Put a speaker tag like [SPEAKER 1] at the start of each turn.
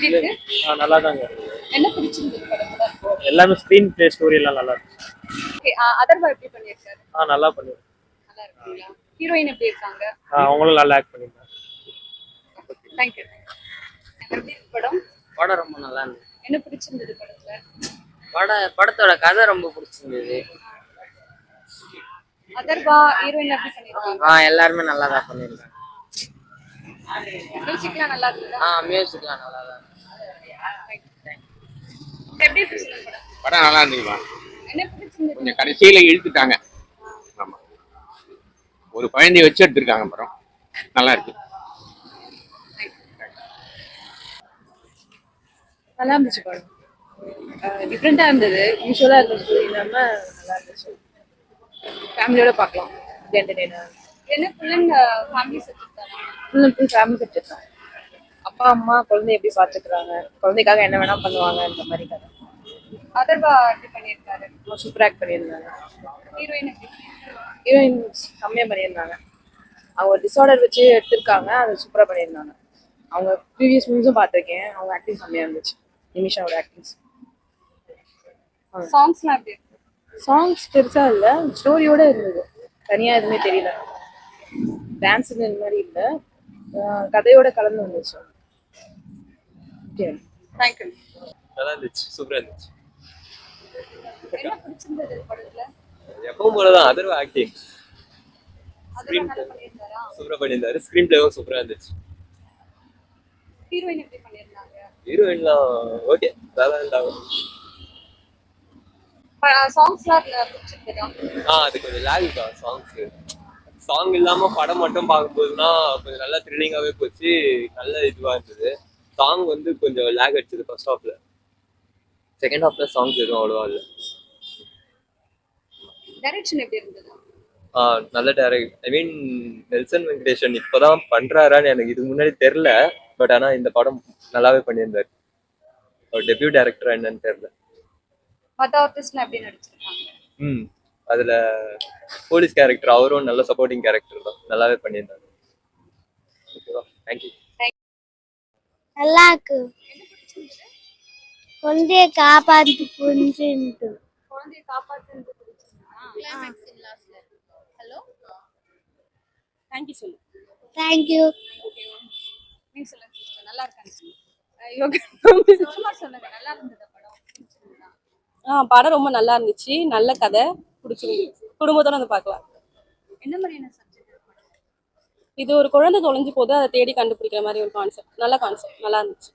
[SPEAKER 1] எப்படி இருக்கு?
[SPEAKER 2] நல்லா தாங்க இருக்கு.
[SPEAKER 1] என்ன பிடிச்சிருந்தது படத்துல?
[SPEAKER 2] எல்லாமே ஸ்க்ரீன் பிளே ஸ்டோரி எல்லாம் நல்லா இருக்கு.
[SPEAKER 1] ஓகே. அதர்வா எப்படி பண்ணியிருக்காரு?
[SPEAKER 2] நல்லா பண்ணிருக்காங்க.
[SPEAKER 1] நல்லா இருக்குங்களா? ஹீரோயின் எப்படி இருக்காங்க?
[SPEAKER 2] அவங்களும் நல்லா ஆக்ட் பண்ணிருக்காங்க.
[SPEAKER 1] Thank you. எப்படி இருக்கு படம்?
[SPEAKER 3] படம் ரொம்ப நல்லா இருந்தது.
[SPEAKER 1] என்ன பிடிச்சிருந்தது படத்துல?
[SPEAKER 3] படத்தோட கதை ரொம்ப பிடிச்சிருந்தது.
[SPEAKER 1] அதர்வா ஹீரோயின் எப்படி பண்ணிருக்காங்க?
[SPEAKER 3] எல்லாருமே நல்லா தான் பண்ணிருக்காங்க.
[SPEAKER 1] மியூசிக்லாம் நல்லா இருக்குதா?
[SPEAKER 3] மியூசிக்லாம் நல்லா தான்.
[SPEAKER 1] எப்படி பிடிச்சிருந்தது படம்?
[SPEAKER 4] படம் நல்லா இருந்துச்சுப்பா.
[SPEAKER 1] என்ன பிடிச்சிருந்தது?
[SPEAKER 4] கொஞ்சம் கடைசியில இழுத்துட்டாங்க. ஆமா, ஒரு குழந்தைய வச்சு எடுத்திருக்காங்க. படம் நல்லா இருக்கு.
[SPEAKER 5] நல்லா இருந்துச்சு படம். டிஃப்ரெண்டா இருந்தது, யூஸ்வலா இருந்த ஸ்டோரி இல்லாம நல்லா இருந்துச்சு. ஃபேமிலியோட பார்க்கலாம். என்டர்டெய்னர்.
[SPEAKER 1] என்ன ஃபுல் அண்ட் ஃபேமிலி சப்ஜெக்ட் தானா?
[SPEAKER 5] Full and full family subject தான். அப்பா அம்மா குழந்தைய எப்படி பார்த்துக்கிறாங்க, குழந்தைக்காக என்ன வேணா பண்ணுவாங்க, அந்த மாதிரி கதை.
[SPEAKER 1] அதர்வா எப்படி பண்ணியிருக்காரு?
[SPEAKER 5] சூப்பர் ஆக்ட் பண்ணியிருந்தாங்க.
[SPEAKER 1] ஹீரோயின் எப்படி பண்ணியிருக்காரு?
[SPEAKER 5] ஹீரோயின் கம்மியாக பண்ணியிருந்தாங்க. அவங்க டிஸார்டர் வச்சு எடுத்திருக்காங்க, அதை சூப்பராக பண்ணியிருந்தாங்க. அவங்க ப்ரீவியஸ் மூவிஸும் பார்த்துருக்கேன், அவங்க ஆக்டிங் செம்மையாக இருந்துச்சு. நிமிஷாவோட ஆக்டிங்ஸ்.
[SPEAKER 1] சாங்ஸ்லாம் எப்படி இருக்கு?
[SPEAKER 5] சாங்ஸ் பெருசாக இல்லை, ஸ்டோரியோட இருந்தது. தனியாக எதுவுமே தெரியல. டான்ஸ் இந்த மாதிரி இல்லை, கதையோட கலந்து வந்துச்சு. Okay,
[SPEAKER 1] thank you.
[SPEAKER 2] நல்லா இருந்துச்சு, சூப்பரா இருந்துச்சு.
[SPEAKER 1] என்ன பிடிச்சிருந்தது படத்துல?
[SPEAKER 2] எப்பவும் போலதான் அதர்வா ஆக்டிங்
[SPEAKER 1] அதர்வா நல்லா பண்ணியிருந்தாரா?
[SPEAKER 2] சூப்பரா பண்ணியிருந்தாரு. ஸ்கிரீன் பிளேவும் சூப்பரா இருந்துச்சு.
[SPEAKER 1] ஹீரோயின் எப்படி பண்ணியிருந்தாங்க?
[SPEAKER 2] ஹீரோயின்லாம் ஓகே, நல்லா இருந்தாங்க.
[SPEAKER 1] சாங்ஸ்லாம் பிடிச்சிருந்ததா?
[SPEAKER 2] அது கொஞ்சம் லாகுக்கா சாங் இல்லாம படம் மட்டும் பார்க்கும்போதுனா கொஞ்சம் நல்லா த்ரில்லிங்காவே போச்சு. நல்ல இதுவா இருந்தது. சாங் வந்து கொஞ்சம் லேக் அடிச்சது ஃபர்ஸ்ட் ஹாஃப்ல. செகண்ட் ஹாஃப்ல சாங்ஸ் எதுவும் அவ்வளோவா இல்லை.
[SPEAKER 1] டைரக்ஷன் எப்படி இருந்தது?
[SPEAKER 2] நல்ல டைரக்ட். ஐ மீன் நெல்சன் வெங்கடேஷன் இப்போதான் பண்றாரான்னு எனக்கு இதுக்கு முன்னாடி தெரியல. பட் ஆனா இந்த படம் நல்லாவே பண்ணியிருந்தாரு. அவர் டெபியூ டைரக்டரா என்னன்னு தெரியல.
[SPEAKER 1] மற்ற ஆர்டிஸ்ட்லாம் எப்படி நடிச்சிருக்காங்க?
[SPEAKER 2] அதுல போலீஸ் கேரக்டர் அவரும் நல்ல சப்போர்ட்டிங் கேரக்டர் தான், நல்லாவே பண்ணியிருந்தாரு. ஓகேவா, தேங்க்யூ.
[SPEAKER 6] நல்லா இருக்கு. குழந்தைய காப்பாத்து புரிஞ்சுட்டு.
[SPEAKER 1] குழந்தைய காப்பாத்துறது பிடிச்சிருந்தா? ஹலோ,
[SPEAKER 5] தேங்க்யூ சொல்லு.
[SPEAKER 6] தேங்க்யூ.
[SPEAKER 1] நீங்க சொல்லுங்க சிஸ்டர், நல்லா இருக்காங்க. சொல்லுங்க, நல்லா இருந்தது படம்? பிடிச்சிருந்தா?
[SPEAKER 5] படம் ரொம்ப நல்லா இருந்துச்சு, நல்ல கதை, பிடிச்சிருந்துச்சு. குடும்பத்தோட வந்து பார்க்கலாம்.
[SPEAKER 1] என்ன மாதிரியான சப்ஜெக்ட் படம்?
[SPEAKER 5] இது ஒரு குழந்தை தொலைஞ்சு போது, அதை தேடி கண்டுபிடிக்கிற மாதிரி ஒரு கான்செப்ட். நல்ல கான்செப்ட், நல்லா இருந்துச்சு.